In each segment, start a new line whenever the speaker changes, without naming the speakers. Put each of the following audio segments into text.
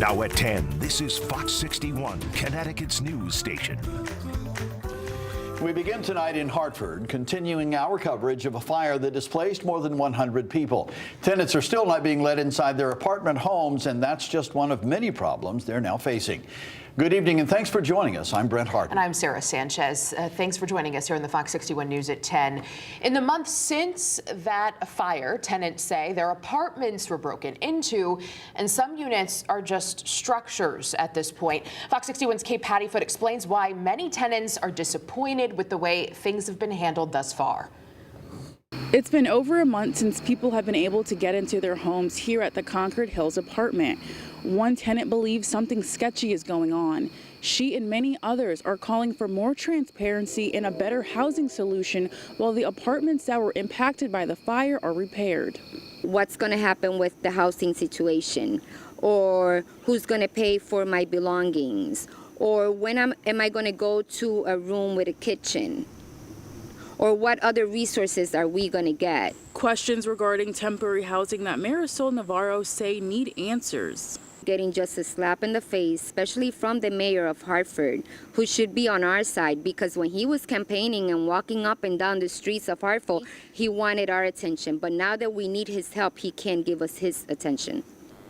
Now at 10, this is Fox 61, Connecticut's news station.
We begin tonight in Hartford, continuing our coverage of a fire that displaced more than 100 people. Tenants are still not being let inside their apartment homes, and that's just one of many problems they're now facing. Good evening, and thanks for joining us. I'm Brent Hart.
And I'm Sarah Sanchez. Thanks for joining us here in the Fox 61 News at 10. In the months since that fire, tenants say their apartments were broken into, and some units are just structures at this point. Fox 61's Kate Pattyfoot explains why many tenants are disappointed with the way things have been handled thus far.
It's been over a month since people have been able to get into their homes here at the Concord Hills apartment. One tenant believes something sketchy is going on. She and many others are calling for more transparency and a better housing solution while the apartments that were impacted by the fire are repaired.
What's going to happen with the housing situation, or who's going to pay for my belongings, or when am I going to go to a room with a kitchen? Or what other resources are we going to get?
Questions regarding temporary housing that Marisol Navarro say need answers.
Getting just a slap in the face, especially from the mayor of Hartford, who should be on our side, because when he was campaigning and walking up and down the streets of Hartford, he wanted our attention. But now that we need his help, he can't give us his attention.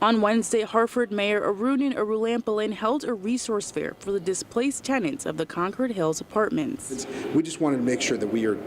On Wednesday, Hartford Mayor Arunan Arulampalin held a resource fair for the displaced tenants of the Concord Hills apartments.
We just wanted to make sure that we are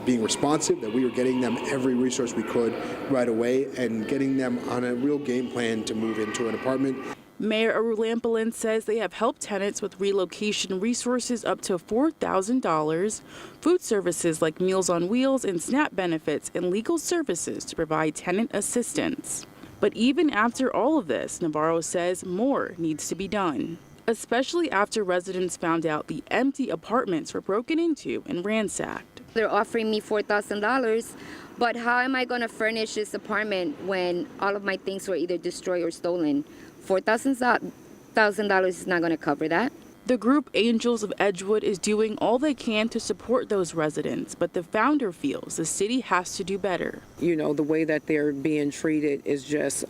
being responsive, that we were getting them every resource we could right away and getting them on a real game plan to move into an apartment.
Mayor Arulampalin says they have helped tenants with relocation resources up to $4,000, food services like Meals on Wheels and SNAP benefits, and legal services to provide tenant assistance. But even after all of this, Navarro says more needs to be done, especially after residents found out the empty apartments were broken into and ransacked.
They're offering me $4,000, but how am I going to furnish this apartment when all of my things were either destroyed or stolen? $4,000 is not going to cover that.
The group Angels of Edgewood is doing all they can to support those residents, but the founder feels the city has to do better.
You know, the way that they're being treated is just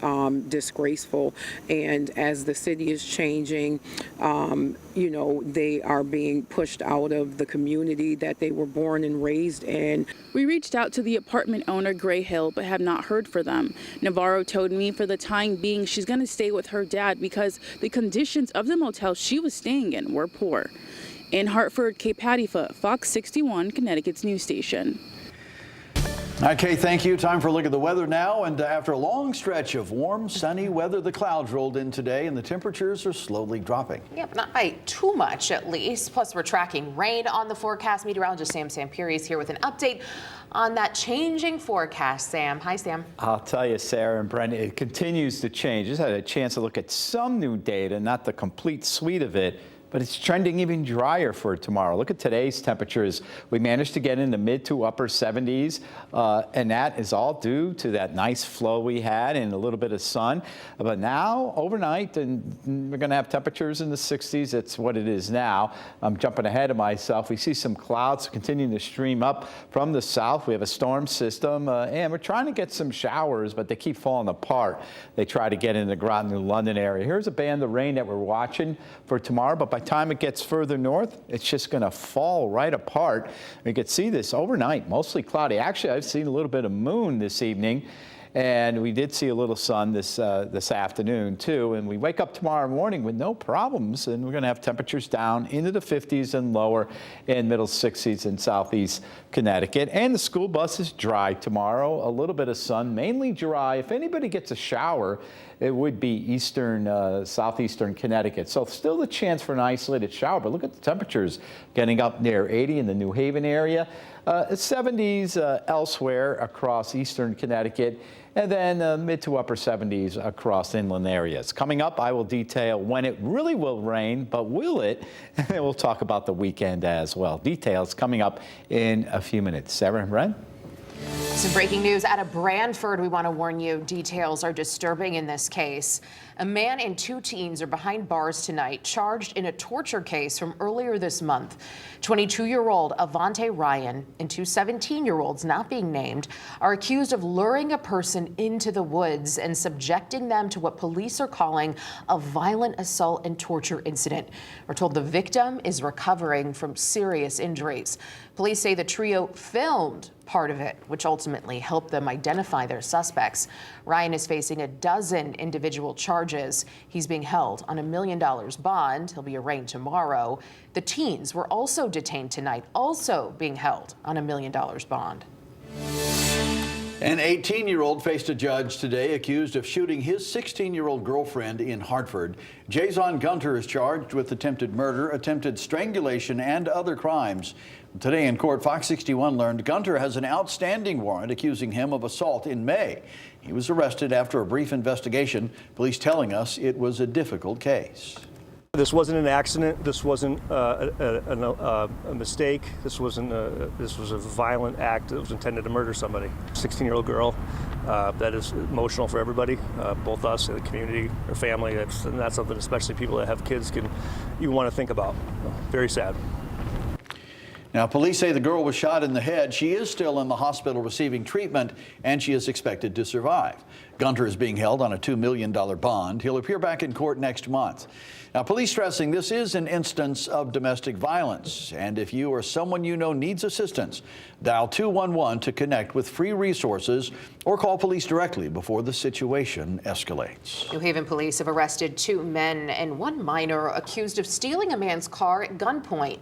disgraceful. And as the city is changing, you know, they are being pushed out of the community that they were born and raised in.
We reached out to the apartment owner, Gray Hill, but have not heard from them. Navarro told me for the time being she's going to stay with her dad because the conditions of the motel she was staying in were poor. In Hartford, Kate Pattyfoot, Fox 61, Connecticut's news station.
Okay, thank you. Time for a look at the weather now. And after a long stretch of warm, sunny weather, the clouds rolled in today and the temperatures are slowly dropping.
Yep, not by too much at least. Plus, we're tracking rain on the forecast. Meteorologist Sam Samperi is here with an update on that changing forecast. Sam. Hi, Sam.
I'll tell you, Sarah and Brent, it continues to change. Just had a chance to look at some new data, not the complete suite of it, but it's trending even drier for tomorrow. Look at today's temperatures. We managed to get in the mid to upper 70s, and that is all due to that nice flow we had and a little bit of sun. But now, overnight, and we're going to have temperatures in the 60s. That's what it is now. I'm jumping ahead of myself. We see some clouds continuing to stream up from the south. We have a storm system, and we're trying to get some showers, but they keep falling apart. They try to get in the Groton, New London area. Here's a band of rain that we're watching for tomorrow, but by the time it gets further north, it's just going to fall right apart. You can see this overnight, mostly cloudy. Actually, I've seen a little bit of moon this evening, and we did see a little sun this afternoon too. And we wake up tomorrow morning with no problems, and we're going to have temperatures down into the 50s and lower and middle 60s in southeast Connecticut. And the school bus is dry tomorrow. A little bit of sun, mainly dry. If anybody gets a shower, it would be eastern, southeastern Connecticut. So still the chance for an isolated shower, but look at the temperatures getting up near 80 in the New Haven area, 70s elsewhere across eastern Connecticut, and then mid to upper 70s across inland areas. Coming up, I will detail when it really will rain, but will it? And then we'll talk about the weekend as well. Details coming up in a few minutes. Sarah and Brent?
Some breaking news out of Branford. We want to warn you, details are disturbing in this case. A man and two teens are behind bars tonight, charged in a torture case from earlier this month. 22-year-old Avante Ryan and two 17-year-olds, not being named, are accused of luring a person into the woods and subjecting them to what police are calling a violent assault and torture incident. We're told the victim is recovering from serious injuries. Police say the trio filmed part of it, which ultimately helped them identify their suspects. Ryan is facing a dozen individual charges. He's being held on $1 million bond. He'll be arraigned tomorrow. The teens were also detained tonight, also being held on $1 million bond.
An 18-year-old faced a judge today accused of shooting his 16-year-old girlfriend in Hartford. Jason Gunter is charged with attempted murder, attempted strangulation, and other crimes. Today in court, Fox 61 learned Gunter has an outstanding warrant accusing him of assault in May. He was arrested after a brief investigation, police telling us it was a difficult case.
This wasn't an accident. This wasn't a mistake. This was a violent act that was intended to murder somebody. 16-year-old girl. That is emotional for everybody, both us and the community, her family. That's something, especially people that have kids, you want to think about. Very sad.
Now, police say the girl was shot in the head. She is still in the hospital receiving treatment, and she is expected to survive. Gunter is being held on a $2 million bond. He'll appear back in court next month. Now, police stressing this is an instance of domestic violence, and if you or someone you know needs assistance, dial 211 to connect with free resources or call police directly before the situation escalates.
New Haven police have arrested two men and one minor accused of stealing a man's car at gunpoint.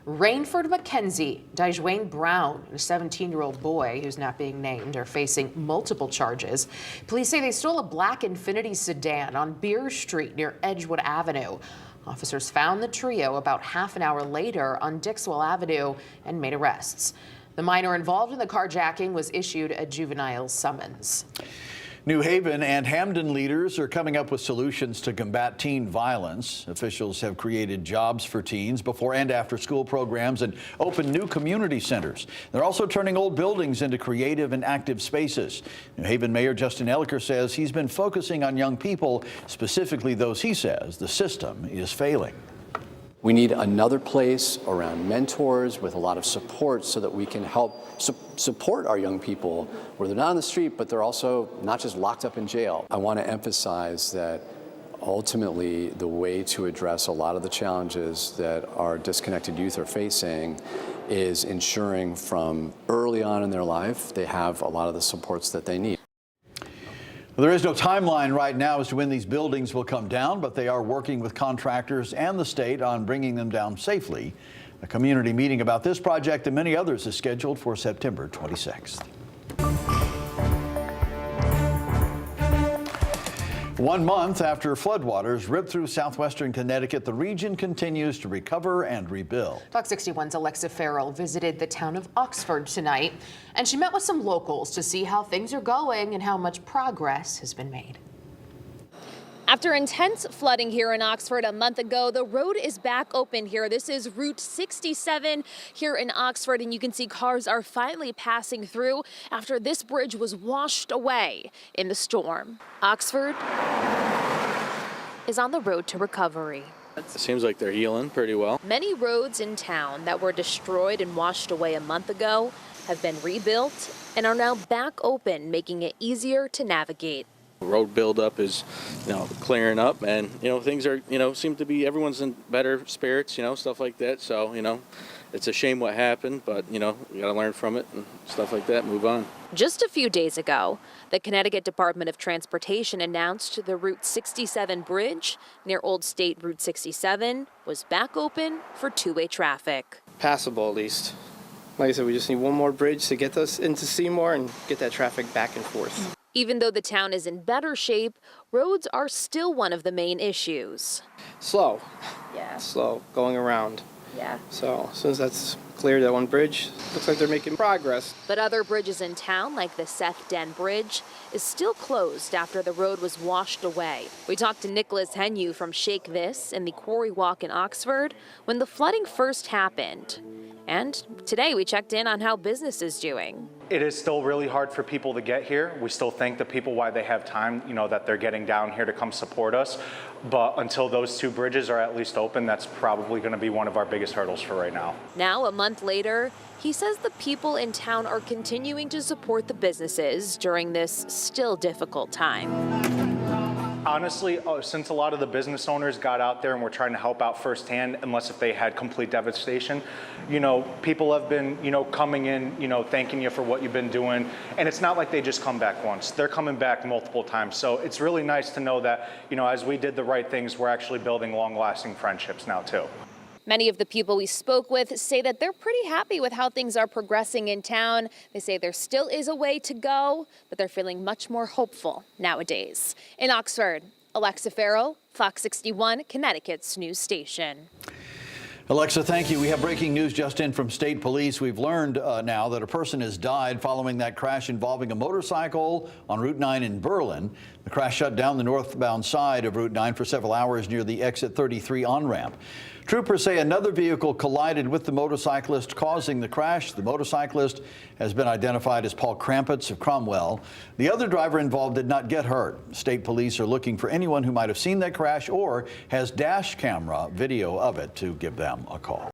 Rainford McKenzie, Dijwayne Brown, a 17-year-old boy who's not being named, are facing multiple charges. Police say they stole a black Infiniti sedan on Beer Street near Edgewood Avenue. Officers found the trio about half an hour later on Dixwell Avenue and made arrests. The minor involved in the carjacking was issued a juvenile summons.
New Haven and Hamden leaders are coming up with solutions to combat teen violence. Officials have created jobs for teens before and after school programs and opened new community centers. They're also turning old buildings into creative and active spaces. New Haven Mayor Justin Elicker says he's been focusing on young people, specifically those he says the system is failing.
We need another place around mentors with a lot of support so that we can help support our young people where they're not on the street, but they're also not just locked up in jail. I want to emphasize that ultimately the way to address a lot of the challenges that our disconnected youth are facing is ensuring from early on in their life they have a lot of the supports that they need.
There is no timeline right now as to when these buildings will come down, but they are working with contractors and the state on bringing them down safely. A community meeting about this project and many others is scheduled for September 26th. 1 month after floodwaters ripped through southwestern Connecticut, the region continues to recover and rebuild.
Fox 61's Alexa Farrell visited the town of Oxford tonight, and she met with some locals to see how things are going and how much progress has been made.
After intense flooding here in Oxford a month ago, the road is back open here. This is Route 67 here in Oxford, and you can see cars are finally passing through after this bridge was washed away in the storm. Oxford is on the road to recovery.
It seems like they're healing pretty well.
Many roads in town that were destroyed and washed away a month ago have been rebuilt and are now back open, making it easier to navigate.
Road buildup is, clearing up, and things are, seem to be, everyone's in better spirits, stuff like that. So, it's a shame what happened, but you got to learn from it and stuff like that, move on.
Just a few days ago, the Connecticut Department of Transportation announced the Route 67 bridge near Old State Route 67 was back open for two-way traffic.
Passable, at least. Like I said, we just need one more bridge to get us into Seymour and get that traffic back and forth.
Even though the town is in better shape, roads are still one of the main issues.
Slow.
Yeah.
Slow, going around.
Yeah.
So as soon as that's cleared, that one bridge, looks like they're making progress.
But other bridges in town, like the Sept Bridge, is still closed after the road was washed away. We talked to Nicholas Henyu from Shake This in the Quarry Walk in Oxford when the flooding first happened. And today we checked in on how business is doing.
It is still really hard for people to get here. We still thank the people while they have time, that they're getting down here to come support us. But until those two bridges are at least open, that's probably going to be one of our biggest hurdles for right now.
Now, a month later, he says the people in town are continuing to support the businesses during this still difficult time.
Honestly, since a lot of the business owners got out there and were trying to help out firsthand, unless if they had complete devastation, people have been, coming in, thanking you for what you've been doing. And it's not like they just come back once. They're coming back multiple times. So it's really nice to know that, as we did the right things, we're actually building long-lasting friendships now, too.
Many of the people we spoke with say that they're pretty happy with how things are progressing in town. They say there still is a way to go, but they're feeling much more hopeful nowadays. In Oxford, Alexa Farrow, Fox 61, Connecticut's news station.
Alexa, thank you. We have breaking news just in from state police. We've learned now that a person has died following that crash involving a motorcycle on Route 9 in Berlin. The crash shut down the northbound side of Route 9 for several hours near the exit 33 on-ramp. Troopers say another vehicle collided with the motorcyclist, causing the crash. The motorcyclist has been identified as Paul Krampitz of Cromwell. The other driver involved did not get hurt. State police are looking for anyone who might have seen that crash or has dash camera video of it to give them a call.